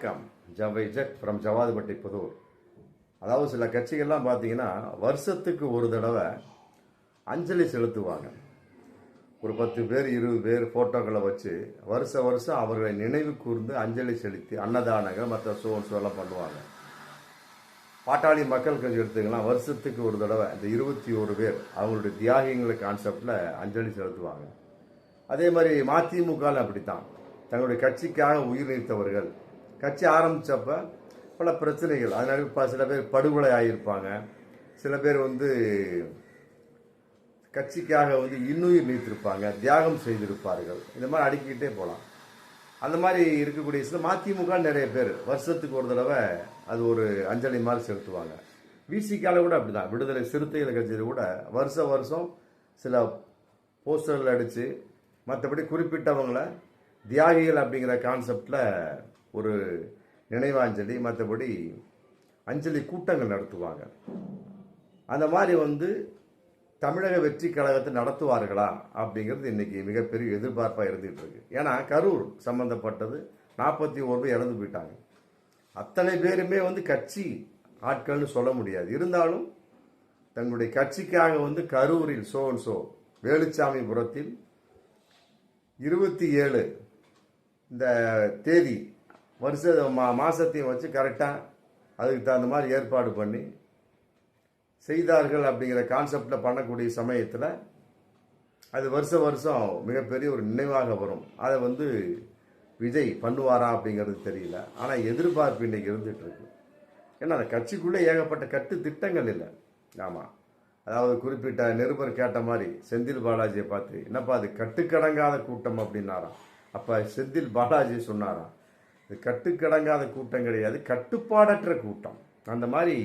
வணக்கம். ஜவை jet from Javadupatti Pudur. அதாவது சில கட்சிகள்லாம் பார்த்தீங்கன்னா வருஷத்துக்கு ஒரு தடவை அஞ்சலி செலுத்துவாங்க. ஒரு 10 பேர் 20 பேர் ஃபோட்டோக்களை வச்சு வருஷம் அவர்களை நினைவு கூர்ந்து அஞ்சலி செலுத்தி அன்னதானங்கள் மற்ற எல்லாம் பண்ணுவாங்க. பாட்டாளி மக்கள் கட்சி எடுத்துக்கலாம், வருஷத்துக்கு ஒரு தடவை இந்த 21 பேர் அவங்களுடைய தியாகிகள் கான்செப்டில் அஞ்சலி செலுத்துவாங்க. அதே மாதிரி மதிமுக அப்படித்தான், தங்களுடைய கட்சிக்காக உயிர் நீத்தவர்கள். கட்சி ஆரம்பித்தப்ப பல பிரச்சனைகள், அதனால சில பேர் படுகொலை ஆகியிருப்பாங்க, சில பேர் கட்சிக்காக இன்னுயிர் நீத்திருப்பாங்க, தியாகம் செய்திருப்பார்கள். இந்த மாதிரி அடுக்கிக்கிட்டே போகலாம். அந்த மாதிரி இருக்கக்கூடிய சில மதிமுக நிறைய பேர் வருஷத்துக்கு ஒரு தடவை அது ஒரு அஞ்சலி மாதிரி செலுத்துவாங்க. விசிகால கூட அப்படிதான், விடுதலை சிறுத்தைகள் கட்சியில் கூட வருஷம் சில போஸ்டர்கள் அடித்து மற்றபடி குறிப்பிட்டவங்களை தியாகிகள் அப்படிங்கிற கான்செப்டில் ஒரு நினைவாஞ்சலி மற்றபடி அஞ்சலி கூட்டங்கள் நடத்துவாங்க. அந்த மாதிரி தமிழக வெற்றி கழகத்தை நடத்துவார்களா அப்படிங்கிறது இன்னைக்கு மிகப்பெரிய எதிர்பார்ப்பாக இருந்துகிட்டு இருக்கு. ஏன்னா கரூர் சம்பந்தப்பட்டது 41 பேர் இறந்து போயிட்டாங்க. அத்தனை பேருமே கட்சி ஆட்கள்னு சொல்ல முடியாது. இருந்தாலும் தங்களுடைய கட்சிக்காக கரூரில் சோ வேலுச்சாமிபுரத்தில் 27 இந்த தேதி மாசத்தையும் வச்சு கரெக்டாக அதுக்கு தகுந்த மாதிரி ஏற்பாடு பண்ணி செய்தார்கள். அப்படிங்கிற கான்செப்டில் பண்ணக்கூடிய சமயத்தில் அது வருஷம் மிகப்பெரிய ஒரு நினைவாக வரும். அதை விஜய் பண்ணுவாரா அப்படிங்கிறது தெரியல. ஆனால் எதிர்பார்ப்பு இன்னைக்கு இருந்துட்டு இருக்கு. ஏன்னா அந்த கட்சிக்குள்ளே ஏகப்பட்ட கட்டு திட்டங்கள் இல்லை. ஆமாம், அதாவது குறிப்பிட்ட நிருபர் கேட்ட மாதிரி செந்தில் பாலாஜியை பார்த்து, என்னப்பா அது கட்டுக்கடங்காத கூட்டம் அப்படின்னாராம். அப்போ செந்தில் பாலாஜி சொன்னாராம், இது கட்டுக்கடங்காத கூட்டம் கிடையாது, கட்டுப்பாடற்ற கூட்டம். அந்த மாதிரி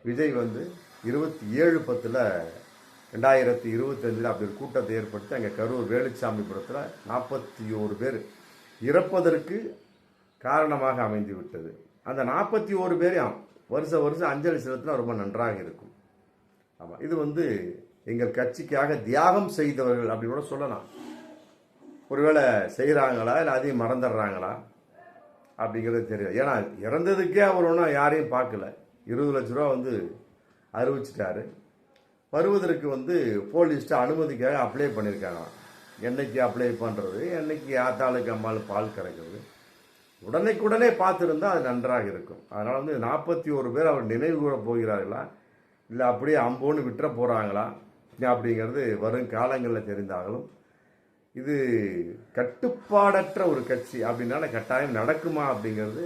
விஜய் 27/10/2025 அப்படி ஒரு கூட்டத்தை ஏற்படுத்தி அங்கே கரூர் வேலுச்சாமிபுரத்தில் 41 பேர் இறப்பதற்கு காரணமாக அமைந்து விட்டது. அந்த 41 பேரையும் வருஷம் அஞ்சலி செலுத்தினா ரொம்ப நன்றாக இருக்கும். ஆமாம், இது எங்கள் கட்சிக்காக தியாகம் செய்தவர்கள் அப்படின்னு கூட சொல்லலாம். ஒருவேளை செய்கிறாங்களா இல்லை அதையும் மறந்துடுறாங்களா அப்படிங்கிறது தெரியாது. ஏன்னா இறந்ததுக்கே அவர் ஒன்றும் யாரையும் பார்க்கல. 20 லட்ச ரூபா அறிவிச்சிட்டாரு. வருவதற்கு போலீஸ்ட்டு அனுமதிக்காக அப்ளை பண்ணியிருக்காங்க. என்னைக்கு அப்ளை பண்ணுறது, என்னைக்கு ஆத்தாளுக்கு அம்மாள் பால் கறக்கிறது, உடனே பார்த்துருந்தா அது நன்றாக இருக்கும். அதனால் 41 பேர் அவர் நினைவு கூற போகிறார்களா இல்லை அப்படியே அம்போன்னு விட்டுற போகிறாங்களா அப்படிங்கிறது வரும் காலங்களில் தெரிந்தாலும், இது கட்டுப்பாடற்ற ஒரு கட்சி அப்படின்னால கட்டாயம் நடக்குமா அப்படிங்கிறது